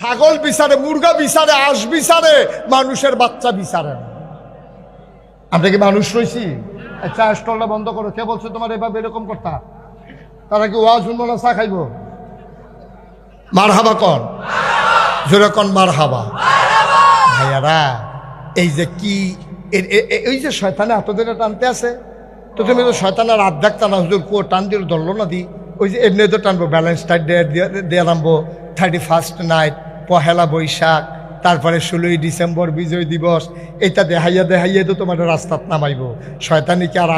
ছাগল বিচারে, মুরগা বিচারে, আঁশ বিচারে, মানুষের বাচ্চা বিচারে না। আমরা কি মানুষ রয়েছি? চা স্টলটা বন্ধ করো। কে বলছো তোমার এভাবে এরকম করতা? তারা কি ওয়াজ শুনবো না চা খাইবো? মার হাবা কন, জোরে কন মার হাবা। ভাইয়ারা, এই যে কি এই যে শয়তানে এতদিনে টানতে আছে, তো তুমি তো শয়তানের রাত দেখতা না, হুজুর কো টান দিল ধরলো না দি, ওই যে এমনি তো টানবো ব্যালেন্স টাইট দিয়ে নামবো, 31st নাইট, পহেলা বৈশাখ, তারপরে 16ই ডিসেম্বর বিজয় দিবস, এটা দেখাইয়া তো তোমার রাস্তাত নামাইব। শয়তানি কি আর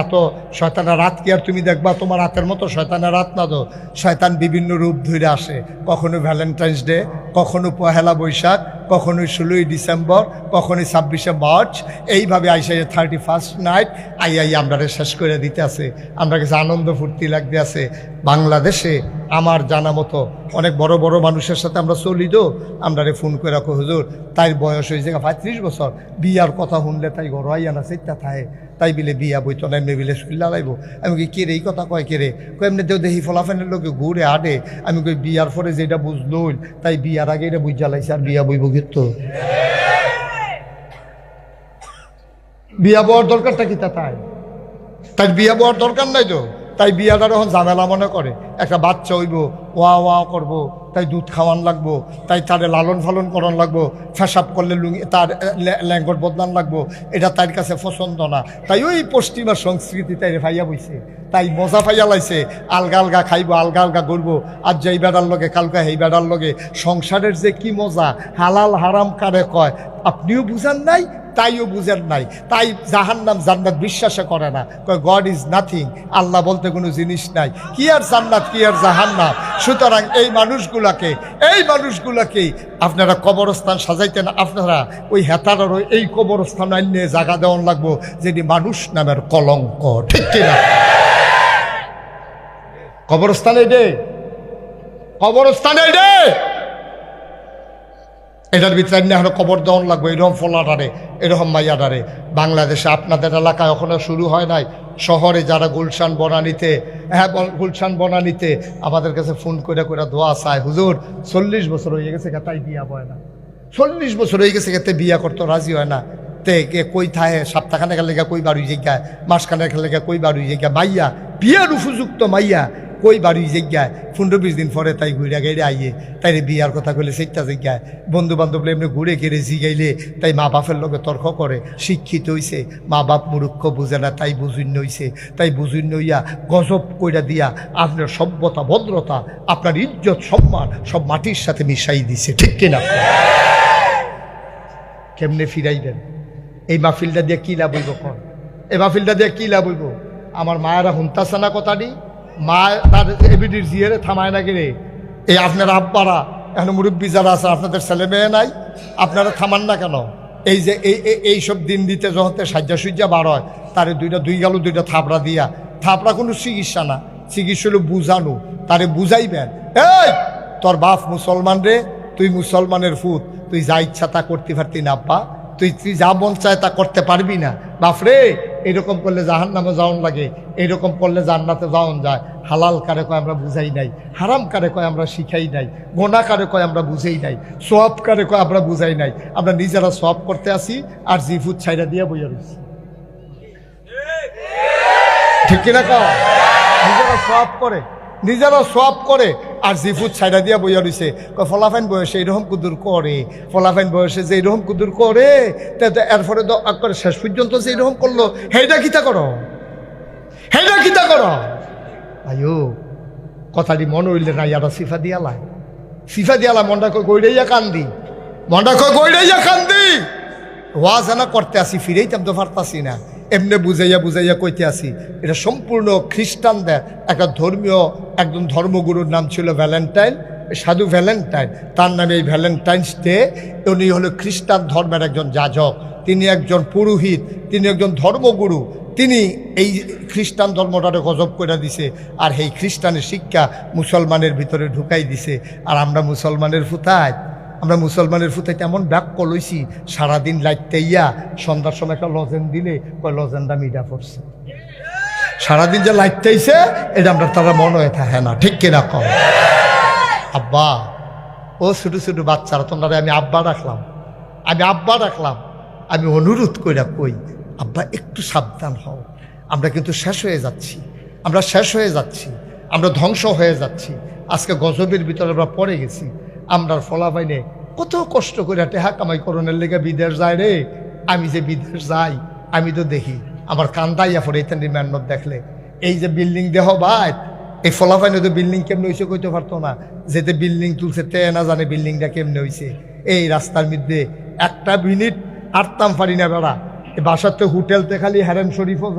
শয়তানের রাত কি আর তুমি দেখবা তোমার রাতের মতো? শয়তানের রাত না তো, শয়তান বিভিন্ন রূপ ধরে আসে। কখনো ভ্যালেন্টাইন্স ডে, কখনো পহেলা বৈশাখ, কখনো 16ই ডিসেম্বর, কখনো 26শে মার্চ, এইভাবে আইসা 31st নাইট আই আমরা শেষ করে দিতে আছে। আমরা কাছে আনন্দ ফুর্তি লাগতে আছে। বাংলাদেশে আমার জানা মতো অনেক বড় বড় মানুষের সাথে আমরা চলি, তো আমরা ফোন করে রাখো, হুজুর তাই বয়স হয়েছে 35 বছর, বিয়ার কথা শুনলে তাই গড়াইয়া না সেটা থাকে, তাই বিলে বিয়া বইতো না, এমনি বিলে শুনলা লাইব। আমি কি কে রে এই কথা কয় কে রে? এমনি দেও দেখি ফলাফেনের লোকে ঘুরে আডে। আমি কই বিয়ার পরে যেটা বুঝলো, তাই বিয়ার আগে এটা বুঝা লাইছে, আর বিয়া বইব কিন্তু বিয়া বওয়ার দরকারটা কি? তাই বিয়া বওয়ার দরকার নাই তো। তাই বিয়াটা যখন ঝামেলা মনে করে, একটা বাচ্চা হইব, ওয়া ওয়া করবো, তাই দুধ খাওয়ান লাগবো, তাই তারে লালন ফালন করন লাগবো, ফেসাব করলে লুঙ্গি তার ল্যাঙ্গট বদলান লাগবো, এটা তার কাছে পছন্দ না। তাই ওই পশ্চিমা সংস্কৃতি তাই ফাইয়া বইছে, তাই মজা ফাইয়া লাইছে। আলগা আলগা খাইবো, আলগা আলগা করবো, আজ যে এই বেড়ার লগে, কালকা এই বেড়ার লগে। সংসারের যে কি মজা, হালাল হারাম কারে কয় আপনিও বুঝেন নাই, তাইও বুঝেন নাই। তাই জাহান্নাম জান্নাত বিশ্বাসে করে না, কয় গড ইজ নাথিং, আল্লাহ বলতে কোনো জিনিস নাই। কি আর জান্নাত, কি আর জাহান্নাম। সুতরাং এই মানুষগুলাকেই আপনারা কবরস্থান সাজাইতেন, আপনারা ওই হেতারও এই কবরস্থান আইনে জায়গা দেওয়ান লাগবো, যেটি মানুষ নামের কলঙ্ক। ঠিক কিনা? কবরস্থানে এটার ভিতরে এখন কবর দেওয়ান লাগবে, এরকম ফলাটারে, এরকম মাইয়াটারে। বাংলাদেশে আপনাদের এলাকায় এখনো শুরু হয় নাই। শহরে যারা গুলশান বনানীতে আমাদের কাছে ফোন করে দোয়া চায়, হুজুর 40 বছর হয়ে গেছে তাই বিয়া বয় না, 40 বছর হয়ে গেছে তে বিয়া করতে রাজি হয় না। তে কে কই থাহে, সপ্তাহখানেক লেগে কই বাড়ি জায়গায়, মাসখানেক লেগে কই বাড়ি জায়গায়, মাইয়া বিয়ার উপযুক্ত মাইয়া কই বাড়ি জায়গায় 15-20 দিন পরে তাই ঘুরে গেড়ে আইয়ে, তাই বিয়ার কথা কইলে সেটা জায়গায় বন্ধু বান্ধব এমনি ঘুরে ঘিরে জিগাইলে তাই মা বাপের লগে তর্ক করে। শিক্ষিত হইছে, মা বাপ মূর্খ বুঝে না, তাই বুঝুন হইছে, তাই বুঝুন হইয়া গজব কইরা দিয়া আপনার সভ্যতা ভদ্রতা, আপনার ইজ্জত সম্মান সব মাটির সাথে মিশাই দিছে। ঠিক কিনা? কেমনে ফিরাইবেন? এই মাহফিলটা দিয়ে কি লাভ হইব? এই মাহফিলটা দিয়ে কি লাভ হইব? আমার মায়েরা হুনতাছে না কথাটি, মা তার এবিডির জিয়ারে থামায় না গেলে। এই আপনার আব্বারা এখন মুরব্বী যারা আছে, আপনাদের ছেলে মেয়ে নাই, আপনারা থামান না কেন? এই যে এই সব দিন দিতে যখন সাজ্জা সুজ্জা বার হয়, তারে দুইটা থাপড়া দিয়া, থাপড়া কোনো চিকিৎসা না, চিকিৎসা হলো বুঝানো, তারে বুঝাইবেন, এই তোর বাপ মুসলমান রে, তুই মুসলমানের ফুত, তুই যা ইচ্ছা তা করতে পারতি না আব্বা, তুই যা মন চায় তা করতে পারবি না বাপরে। এরকম করলে জাহান্নামে যাওয়ান লাগে, এরকম করলে জান্নাতে যাওয়ান যায়। হালাল কারে কয় আমরা বুঝাই নাই, হারাম কারে কয় আমরা শিখাই নাই, গোনা কারে কয় আমরা বুঝাই নাই, সওয়াব কারে কয় আমরা বুঝাই নাই। আমরা নিজেরা সওয়াব করতে আসি আর জিফুত ছাইরা দিয়ে বইয়া রয়েছি। ঠিক কিনা কয়? নিজেরা সওয়াব করে আর জিফুত ছাইরা দিয়া বইয়া রয়েছে। ফলাফাইন বয়সে এইরকম কুদুর করে, ফলাফাইন বয়সে যে এইরকম কুদুর করে, এরপরে শেষ পর্যন্ত যে এইরকম করলো, হেইটা কিতা করো, আয়ো কথাটি মনে হইলে না, ইয়ারা সিফা দিয়ালায় মনটা কই গইড়াইয়া কান্দি, ওয়াজ না করতে আসি, ফিরেইতাম তো পারতাছি না, এমনি বুঝাইয়া কইতে আসি। এটা সম্পূর্ণ খ্রিস্টানদের একটা একজন ধর্মগুরুর নাম ছিল ভ্যালেন্টাইন, সাধু ভ্যালেন্টাইন, তার নামে এই ভ্যালেন্টাইন্স ডে। উনি হলো খ্রিস্টান ধর্মের একজন যাজক, তিনি একজন পুরোহিত, তিনি একজন ধর্মগুরু। তিনি এই খ্রিস্টান ধর্মটারে গজব করে দিছে, আর এই খ্রিস্টানের শিক্ষা মুসলমানের ভিতরে ঢুকাই দিছে। আর আমরা মুসলমানের ফুতাইতে এমন ব্যাক লইছি, সারাদিন লাইটতে সন্ধ্যার সময় একটা লজেন দিলে কয় লজেনটা মিডা পড়ছে। সারাদিন যে লাইটতেইছে এটা আমরা তারা মনে হয়ে থাকে না। ঠিক কিনা কম? আব্বা ও ছোটো ছোটো বাচ্চারা, তোমরা আমি আব্বা রাখলাম, আমি অনুরোধ কইরা কই, আব্বা একটু সাবধান হও, আমরা কিন্তু শেষ হয়ে যাচ্ছি, আমরা ধ্বংস হয়ে যাচ্ছি। আজকে গজবের ভিতরে আমরা পড়ে গেছি। আমরা ফলাফাইনে কত কষ্ট করে টেহা কামাই করণের লেগে বিদেশ যায় রে। আমি যে বিদেশ যাই, আমি তো দেখি আমার কান্দাইয়া পড়ে ইত্যাদি মেহনত দেখলে। এই যে বিল্ডিং দেহ ভাই, এই ফলাফাইনে তো বিল্ডিং কেমনে হয়েছে কইতে পারতো না, যেতে বিল্ডিং তুলছে তে না জানে বিল্ডিংটা কেমনে হয়েছে। এই রাস্তার মধ্যে একটা মিনিট হাঁটতাম পারি না বেড়া। বাসাতে হোটেলতে খালি হেরেম শরীফও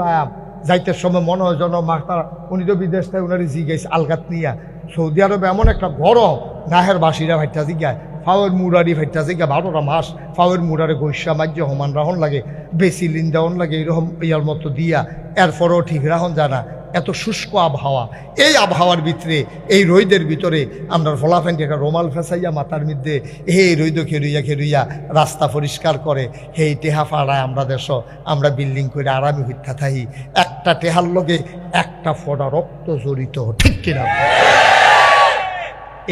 যাইতে সময় মনে হয় যেন মাতা, উনি তো বিদেশ থেকে উনার জিজ্ঞাসা আলগাত নিয়া। সৌদি আরবে এমন একটা গরম, নাহের বাসিরা ভাইটা জিজ্ঞায়, ফাওয়ের মুরারি ভাইটা জিজ্ঞা 12টা মাস ফাওয়ের মুরারে গৈসা মাজ্য হমান রাহন লাগে, বেশি লিন দেওয়ান লাগে, এরকম ইয়ার মতো দিয়া, এরপরও ঠিক রাহন যায় না। এত শুষ্ক আবহাওয়া, এই আবহাওয়ার ভিতরে, এই রোদের ভিতরে আমরা ফলাফেনকে একটা রোমাল ফেসাইয়া মাথার মধ্যে এই রৈদ খেরুইয়া রাস্তা পরিষ্কার করে, হেই টেহা ফাড়ায় আমরা দেশ, আমরা বিল্ডিং করে আরামি হইতা থাকি। একটা টেহার লগে একটা ফোঁটা রক্ত জড়িত, ঠিক কিনা?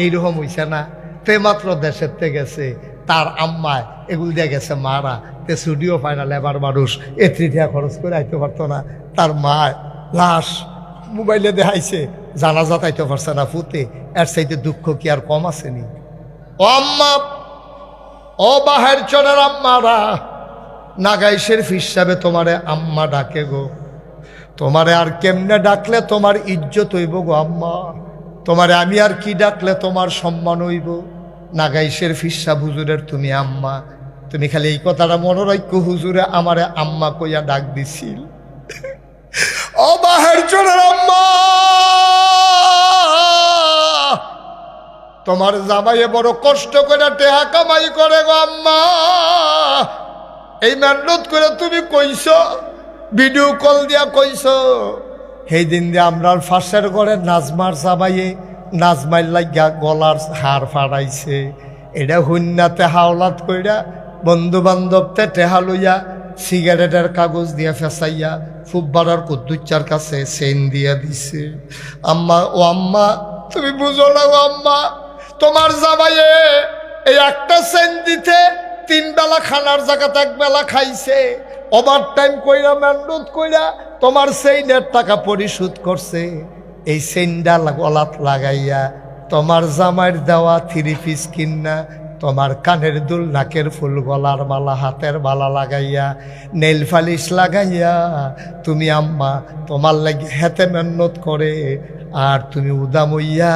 এইরকম হইছে না? তে মাত্র দেশের তে গেছে, তার আম্মায় এগুলো দিয়ে গেছে মারা, তে স্টুডিও ফাইনাল এবার মানুষ এত্রিটিয়া খরচ করে আইতে পারতো না। তার মা লাশ মোবাইলে দেখাইছে, জানাজা তাইতে পারছে না ফুতে। এর চাইতে দুঃখ কি আর কম আসেনি? ও আম্মা, ও বাহের চরের আম্মারা, নাগাইশের হিসাবে তোমারে আম্মা ডাকে গো। তোমারে আর কেমনে ডাকলে তোমার ইজ্জত হইব গো আম্মা? তোমারে আমি আর কি ডাকলে তোমার সম্মান হইব? নাগাইশের ফিসা হুজুরের তুমি আম্মা। তুমি খালি এই কথাটা মনে রাখো, হুজুরে আমারে আম্মা কইয়া ডাক দিছিল। ও বাহের চোরের আম্মা, তোমার জামাইয়ে বড় কষ্ট করে টেহা কামাই করে গো আম্মা। এই মেহনত করে তুমি কইছ, ভিডিও কল দিয়া কইছ। সেই দিন দিয়ে আমরা ফাঁসের ঘরে নাজমার জামাইয়ে নাজমাইল লাগিয়া গলার হার ফাড়াইছে। এটা হুন্নাতে হাওলাত কইরা বন্ধু বান্ধবতে টেহা লইয়া সিগারেটের কাগজ দিয়া ফেসাইয়া ফুব্বারার কুদ্দুচ্চার কাছে সেন দিয়া দিছে। আম্মা, ও আম্মা, তুমি বুঝো না গো আম্মা, তোমার জামাইয়ে এই একটা সেন দিতে 3 বেলা খানার জায়গাতে 1 বেলা খাইছে। ওভার টাইম কইরা মেহনত কইরা তোমার সেইনের টাকা পরিশোধ করছে। এই সেনটা গলাত লাগাইয়া তোমার জামাইয়ের দেওয়া 3 পিস কিন্না, তোমার কানের দুল, নাকের ফুল, গলার মালা, হাতের মালা লাগাইয়া, নেল ফালিশ লাগাইয়া তুমি আম্মা তোমার লাগি হেতে মেহনত করে, আর তুমি উদাম হইয়া